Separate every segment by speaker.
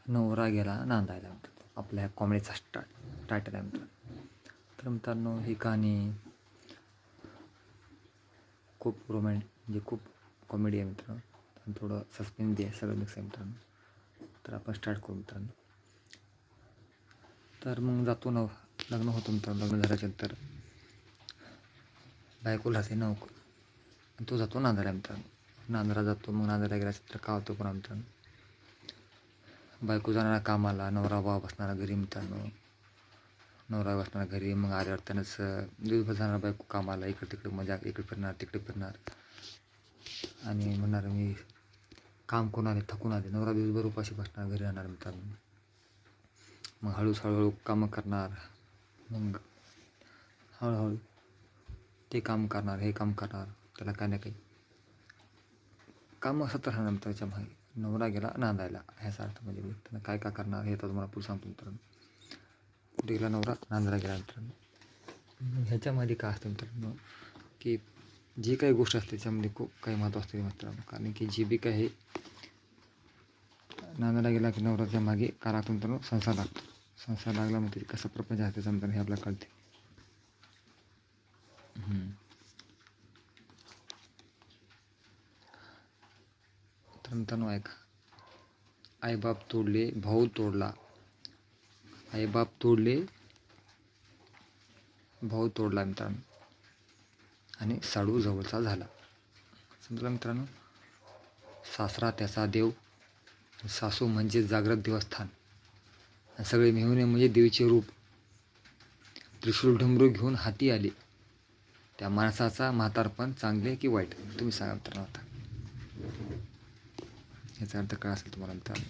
Speaker 1: नवरा गेला नांदायला मित्रांनो. आपल्या कॉमेडीचा टायटल आहे मित्रांनो. तर मित्रांनो ही कहाणी खूप म्हणजे खूप कॉमेडी आहे मित्रांनो. आणि थोडं सस्पेन्स आहे, सगळं मिक्स आहे मित्रांनो. तर आपण स्टार्ट करू मित्रांनो. तर मग जातो लग्न होतं मित्रांनो. लग्न झाल्यानंतर बायको राहते आणि तो जातो नांदायला मित्रांनो. नांदरा जातो. मग नांदायला गेल्यानंतर का होतो पण मित्रांनो, बायको जाणारा कामाला, नवरा बसणारा घरी मित्रांनो. नवरा बसणारा घरी, मग आल्यावर त्यानंच दिवसभर जाणार बायको कामाला, इकडे तिकडे मजा, इकडे फिरणार तिकडे फिरणार आणि म्हणणार मी काम करून आले, थकून आले. नवरा दिवसभर उपाशी बसणार, घरी राहणार मित्रांनो. मग हळूहळू कामं करणार. मग हळूहळू ते काम करणार, हे काम करणार, त्याला काही ना काही कामं सतत राहणार त्याच्या मागे. नवरा गेला नांदायला ह्याचा अर्थ म्हणजे मी त्यांना काय काय करणार हे तर तुम्हाला पुढे सांगतो मित्रांनो. कुठे गेला नवरा? नांदायला गेला मित्रांनो. ह्याच्यामध्ये काय असतं मित्रांनो, की जी काही गोष्ट असते त्याच्यामध्ये खूप काही महत्त्व असते मित्रांनो. कारण की जी बी काही नांदायला गेला की नवराच्या मागे का लागतो मित्रांनो? संसार लागतो. संसार लागला म्हणजे कसा प्रपंच आहे त्याचा मित्रांनो हे आपल्याला कळते. तर मित्रांनो ऐका. आईबाप तोडले, भाऊ तोडला. आईबाप तोडले, भाऊ तोडला मित्रांनो. आणि साडू जवळचा झाला. समजलं मित्रांनो. सासरा त्याचा देव, सासू म्हणजे जागृत देवस्थान, सगळे मेहुणे म्हणजे देवीचे रूप. त्रिशूल डमरू घेऊन हाती आले. त्या माणसाचा म्हातारपण चांगले की वाईट तुम्ही सांगा मित्रांनो. आता याचा अर्थ काय असेल तुम्हाला मित्रांनो.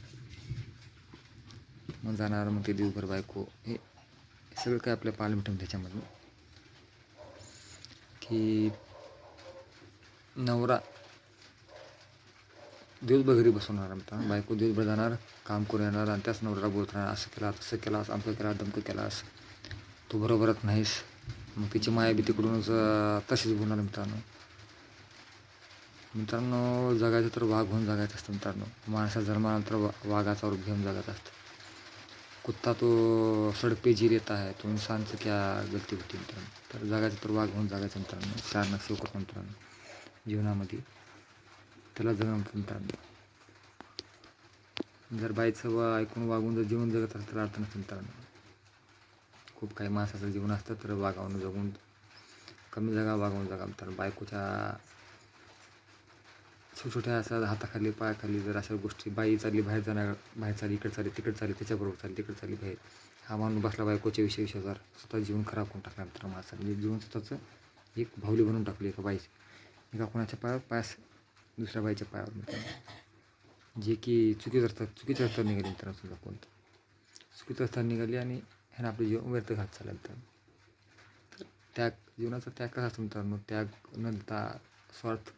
Speaker 1: मग जाणार, मग ते दिवसभर बायको, हे सगळं काय आपल्या पाहायला मिळतं त्याच्यामधून. की नवरा दिवसभर घरी बसवणार मित्रांनो. बायको दिवसभर जाणार, काम करून येणार आणि त्याच नवऱ्याला बोलत राहणार, असं केला, तसं केलास, आमकं केला, धमकं केलास, तू बरोबरच नाहीस. मग तिची माया बी तिकडूनच तशीच बोलणार मित्रांनो. मित्रांनो जगायचं तर वाघ होऊन जगायचं असतं मित्रांनो. माणसा जन्माला तर वाघाचा रूप घेऊन जगायचं असतं. कुत्ता तो सड़क पे जी रहता है तो इंसान से क्या गलती होती मित्रांनो. तर जगायचं तर वाघ होऊन जगायचं मित्रांनो. शारणं शिवकत मित्रांनो जीवनामध्ये त्याला जगणं मित्रांनो. जर बाईचं ऐकून वागून जर जीवन जगत असतं तर अर्थ नसतं मित्रांनो. खूप काही माणसाचं जीवन असतं तर वागावून जगून कमी जगा, वागवून जगा मित्रांनो. बायकोच्या छोट्या असं हाताखाली पायाखाली जर अशा गोष्टी, बाई चालली बाहेर जाणार, बाहेर चालली, इकडे चालली तिकडे चालली, त्याच्याबरोबर चालली तिकडे चालली बाहेर, हा माणूस बसला बायकोच्या विषय जर स्वतः जीवन खराब करून टाकणार तर माणसाने म्हणजे जीवन स्वतःचं एक भावली बनवून टाकली एका बाईची. एका कोणाच्या पायास दुसऱ्या बाईच्या पायावर मित्रांनो. जे की चुकीचं रस्ता निघाली मित्रांनो. सुद्धा कोणतं चुकीचं रस्ता निघाली आणि ह्यानं आपलं जीवन व्यर्थ घात चाललं मित्रांनो. तर त्याग, जीवनाचा त्याग कसा असतो मित्रांनो. त्याग न देता, स्वार्थ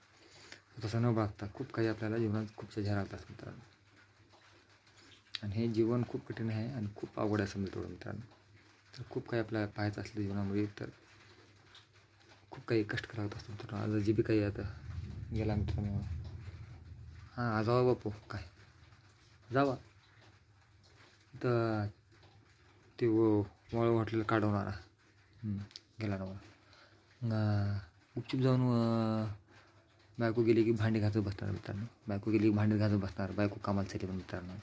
Speaker 1: तसं न बघता खूप काही आपल्याला जीवनात खूपशा झ्या लागतात मित्रांनो. आणि हे जीवन खूप कठीण आहे आणि खूप अवघड आहे समजा तेवढं मित्रांनो. तर खूप काही आपल्याला पाहायचं असलं जीवनामध्ये तर खूप काही कष्ट करावं लागत असतं मित्रांनो. आज जे बी काही आता गेला मित्रांनो. हां जावा बापू, काय जावा तर ते वळ वाटलेलं काढवणारा गेला ना. गुपचूप जाऊन बायको गेली की भांडी घासत बसणार मित्रांनो. बायको गेली की भांडी घासत बसणार. बायको कामाला चालली पण मित्रांनो.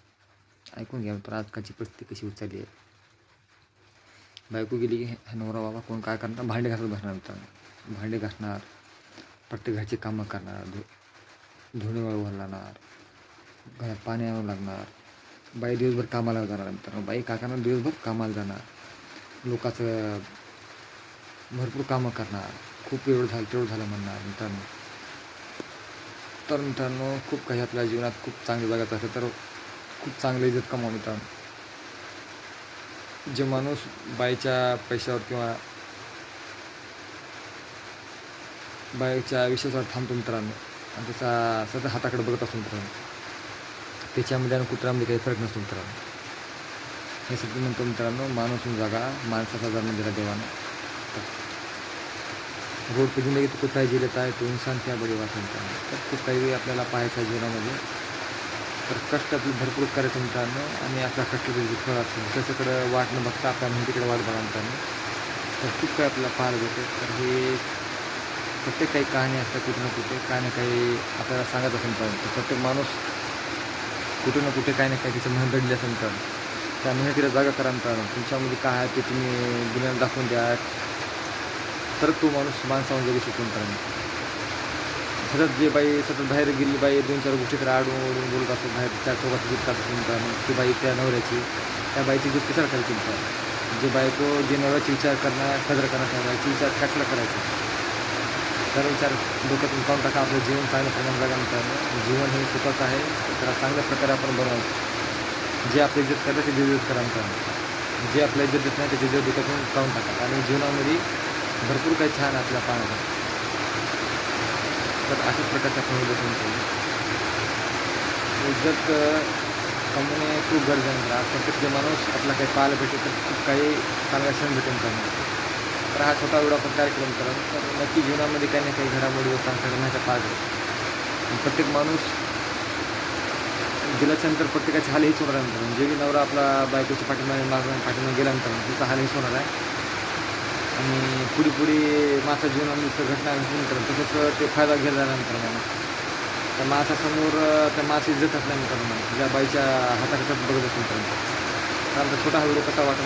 Speaker 1: ऐकून घ्या मित्रांनो आजकालची परिस्थिती कशी उचलली आहे. बायको गेली की नवरा बाबा कोण काय करणार, भांडी घासत बसणार मित्रांनो. भांडी घासणार, प्रत्येक घरची कामं करणार, धुणे वाळू घालणार, घरात पाणी आणावं लागणार. बाई दिवसभर कामाला जाणार मित्रांनो. बाई काय करणार, दिवसभर कामाला जाणार, लोकांचं भरपूर कामं करणार, खूप एवढं झालं तेवढं झालं म्हणणार मित्रांनो. तर मित्रांनो खूप काही आपल्या जीवनात खूप चांगलं जगायचं असेल तर खूप चांगलं इज्जत कमावं मित्रांनो. जे माणूस बाईच्या पैशावर किंवा बाईच्या विश्वासावर थांबतो मित्रांनो आणि त्याचा सध्या हाताकडे बघत असतो मित्रांनो, त्याच्यामध्ये आणि कुत्र्यामध्ये काही फरक नसतो मित्रांनो. हे सध्या म्हणतो मित्रांनो, माणूस जागा, माणसाचा जन्म दिला देवानं. रोड पे जिंदगी तो कुत्ता जी लेता है तो इंसान क्या बडी बात मित्रांनो. तर खूप काही आपल्याला पाहायचं जीवनामध्ये. तर कष्ट आपलं भरपूर करायचं मित्रांनो आणि आपल्या कष्टाचं जे फळ असतं दुसऱ्याच्याकडं वाट न बघता आपल्या मेहनतीकडे वाट बघा मित्रांनो. तर खूप काही आपल्याला पाहायला भेटते. तर हे प्रत्येक काही कहाणी असतात कुठे ना कुठे काही ना काही आपल्याला सांगत असेल मित्रांनो. तर प्रत्येक माणूस कुठे ना कुठे काही ना काही त्याची मेहनत दडली असेल मित्रांनो. त्या मेहनतीला जागा करा मित्रांनो. तुमच्यामध्ये काय आहे ते तुम्ही दुनियाला दाखवून द्या. तर तो माणूस माणसाहून जगू शकतो मित्रांनो. सतत जे बाई सतत बाहेर गेली बाई 2-4 गोष्टी तर आडून बोलत असतात बाहेर 4 चौघात जिद करत असेल मित्रांनो. ती बाई त्या नवऱ्याची त्या बाईची जिद कशाला करायची मित्रांनो. जे बायको जे नवऱ्याची विचार करणार कदर करणार त्या बाईची विचार कशाला करायचा. तर विचार डोक्यातून काढून टाका. आपलं जीवन चांगल्या प्रमाणात जगा मित्रांनो. जीवन हे सुखाचं आहे. तर त्याला चांगल्या प्रकारे आपण बनवायचं. जे आपली इज्जत करतात त्याची इज्जत करा मित्रांनो. जे आपल्या इज्जत देत नाही त्याची इज्जत डोक्यातून काढून टाका. आणि जीवनामध्ये भरपूर काही छान आपल्याला पाहण्याचं. तर अशाच प्रकारच्या आपण उद्या इज्जत कमवणे खूप गरजेचं आहे. प्रत्येक जे माणूस आपला काही पाहायला भेटेल तर खूप काही चांगला क्षण भेटेल त्यांना. तर हा छोटा व्हिडिओ आपण कार्यक्रम करा. तर नक्की जीवनामध्ये काही ना काही घडामोडी होतात आपल्याला माहिती पाहिजे. प्रत्येक माणूस गेल्याच्यानंतर प्रत्येकाची हाल हीच होणार आहे मित्रांनो. जे नवरा आपला बायकोच्या पाठीमागे गेल्यानंतर त्याचा हाल हीच होणार आहे. आणि पुढे माझ्या जीवनामध्ये घटना घडली मित्रांनो तसंच ते फायदा घ्यायला झाल्यानंतर माणूस त्या माणसासमोर त्या माणसाची इज्जत असल्या मित्रांनो ज्या बाईच्या हाताखातात बघत असेल मित्रांनो. तर आमचा छोटा हा व्हिडिओ कसा वाटत